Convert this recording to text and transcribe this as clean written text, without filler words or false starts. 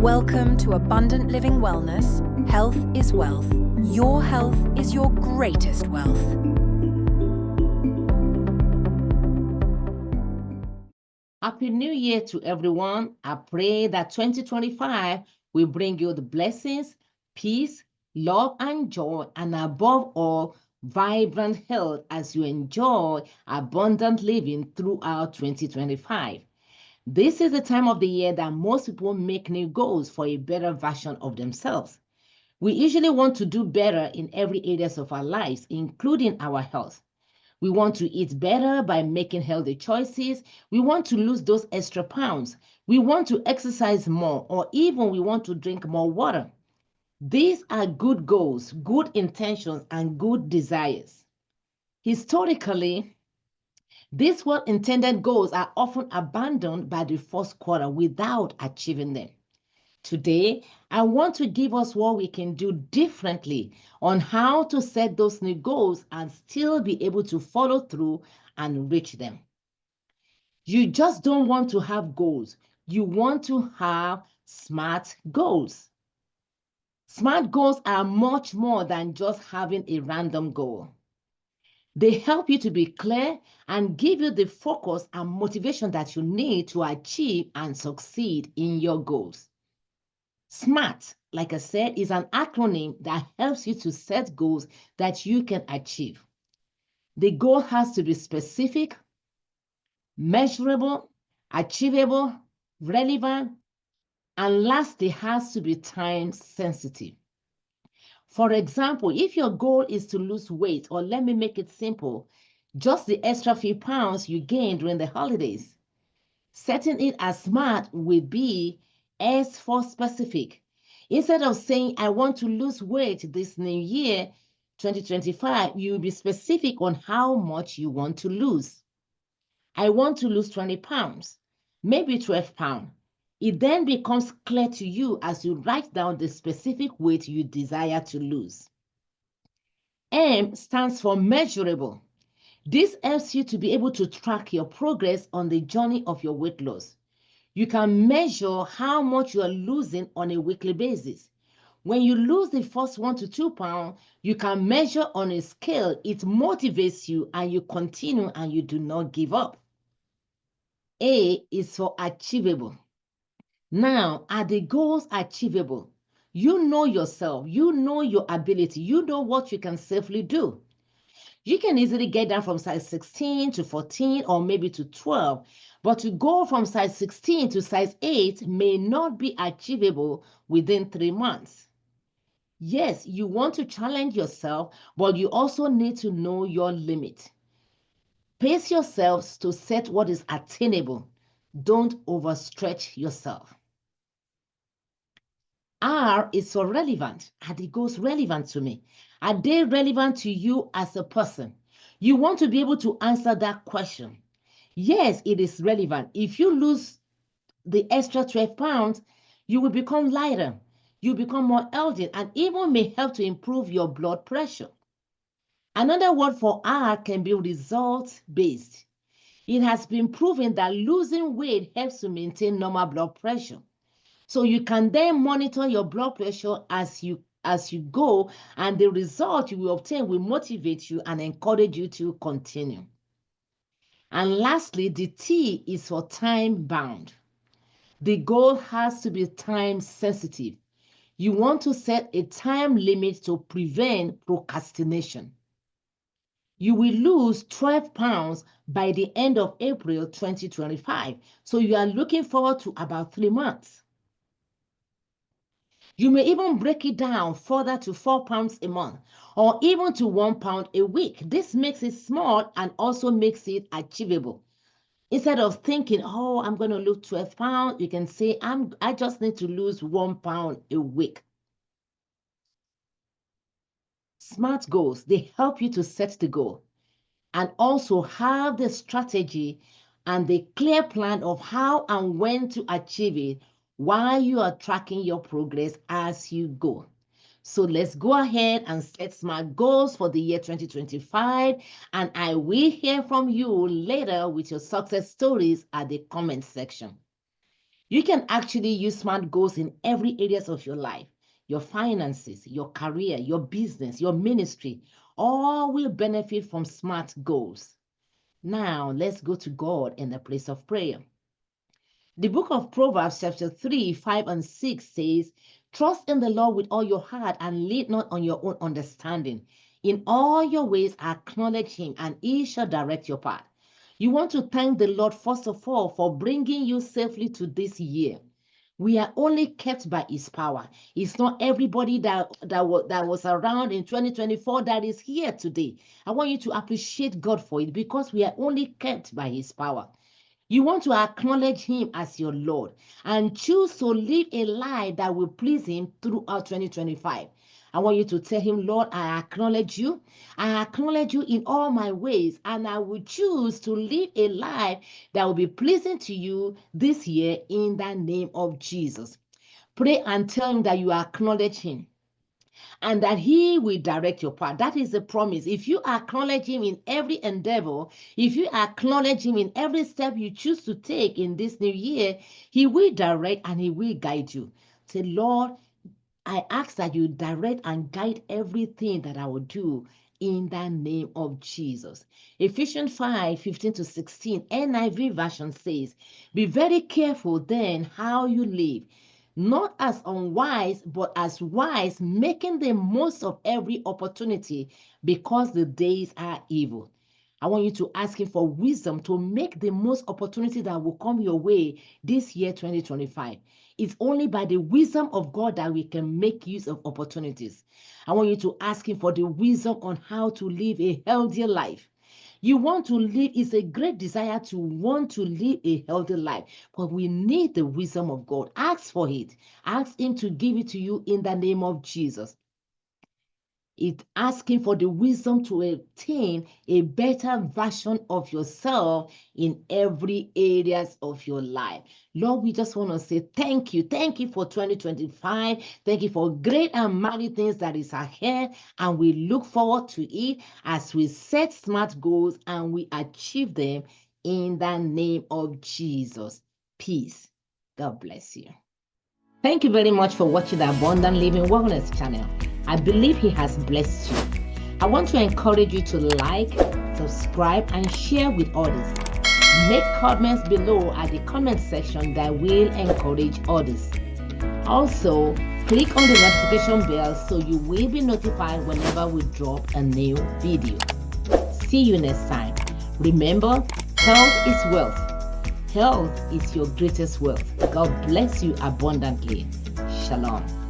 Welcome to Abundant Living Wellness. Health is wealth. Your health is your greatest wealth. Happy New Year to everyone. I pray that 2025 will bring you the blessings, peace, love, and joy, and above all, vibrant health as you enjoy abundant living throughout 2025. This is the time of the year that most people make new goals for a better version of themselves. We usually want to do better in every areas of our lives, including our health. We want to eat better by making healthy choices. We want to lose those extra pounds. We want to exercise more, or even we want to drink more water. These are good goals, good intentions, and good desires. Historically, these well-intended goals are often abandoned by the first quarter without achieving them. Today, I want to give us what we can do differently on how to set those new goals and still be able to follow through and reach them. You just don't want to have goals. You want to have SMART goals. SMART goals are much more than just having a random goal. They help you to be clear and give you the focus and motivation that you need to achieve and succeed in your goals. SMART, like I said, is an acronym that helps you to set goals that you can achieve. The goal has to be specific, measurable, achievable, relevant, and lastly, has to be time sensitive. For example, if your goal is to lose weight, or let me make it simple, just the extra few pounds you gained during the holidays, setting it as SMART will be S for specific. Instead of saying, I want to lose weight this new year, 2025, you will be specific on how much you want to lose. I want to lose 20 pounds, maybe 12 pounds. It then becomes clear to you as you write down the specific weight you desire to lose. M stands for measurable. This helps you to be able to track your progress on the journey of your weight loss. You can measure how much you are losing on a weekly basis. When you lose the first 1 to 2 pounds, you can measure on a scale. It motivates you and you continue and you do not give up. A is for achievable. Now, are the goals achievable? You know yourself, you know your ability, you know what you can safely do. You can easily get down from size 16 to 14 or maybe to 12, but to go from size 16 to size 8 may not be achievable within 3 months. Yes, you want to challenge yourself, but you also need to know your limit. Pace yourselves to set what is attainable. Don't overstretch yourself. R is for relevant. Are the goals relevant to me? Are they relevant to you as a person? You want to be able to answer that question. Yes, it is relevant. If you lose the extra 12 pounds, you will become lighter. You become more healthy and even may help to improve your blood pressure. Another word for R can be result-based. It has been proven that losing weight helps to maintain normal blood pressure. So you can then monitor your blood pressure as you go, and the result you will obtain will motivate you and encourage you to continue. And lastly, the T is for time bound. The goal has to be time sensitive. You want to set a time limit to prevent procrastination. You will lose 12 pounds by the end of April 2025. So you are looking forward to about 3 months. You may even break it down further to 4 pounds a month or even to 1 pound a week. This makes it small and also makes it achievable. Instead of thinking, oh, I'm going to lose 12 pounds, you can say, I just need to lose 1 pound a week. SMART goals, they help you to set the goal and also have the strategy and the clear plan of how and when to achieve it while you are tracking your progress as you go. So let's go ahead and set SMART goals for the year 2025, and I will hear from you later with your success stories at the comment section. You can actually use SMART goals in every areas of your life. Your finances, your career, your business, your ministry, all will benefit from SMART goals. Now, let's go to God in the place of prayer. The book of Proverbs chapter 3, 5 and 6 says, trust in the Lord with all your heart and lean not on your own understanding. In all your ways acknowledge him and he shall direct your path. You want to thank the Lord first of all for bringing you safely to this year. We are only kept by his power. It's not everybody that was around in 2024 that is here today. I want you to appreciate God for it because we are only kept by his power. You want to acknowledge him as your Lord and choose to live a life that will please him throughout 2025. I want you to tell him, Lord, I acknowledge you. I acknowledge you in all my ways, and I will choose to live a life that will be pleasing to you this year in the name of Jesus. Pray and tell him that you acknowledge him and that he will direct your path. That is the promise. If you acknowledge him in every endeavor, if you acknowledge him in every step you choose to take in this new year, he will direct and he will guide you. Say, Lord, I ask that you direct and guide everything that I will do in the name of Jesus. Ephesians 5, 15 to 16, NIV version says, be very careful then how you live, not as unwise, but as wise, making the most of every opportunity because the days are evil. I want you to ask him for wisdom to make the most opportunity that will come your way this year, 2025. It's only by the wisdom of God that we can make use of opportunities. I want you to ask him for the wisdom on how to live a healthier life. You want to live, it's a great desire to want to live a healthy life, but we need the wisdom of God. Ask for it. Ask him to give it to you in the name of Jesus. It's asking for the wisdom to obtain a better version of yourself in every areas of your life. Lord, we just want to say thank you. Thank you for 2025. Thank you for great and mighty things that is ahead. And we look forward to it as we set SMART goals and we achieve them in the name of Jesus. Peace. God bless you. Thank you very much for watching the Abundant Living Wellness channel. I believe he has blessed you. I want to encourage you to like, subscribe, and share with others. Make comments below at the comment section that will encourage others. Also, click on the notification bell so you will be notified whenever we drop a new video. See you next time. Remember, health is wealth. Health is your greatest wealth. God bless you abundantly. Shalom.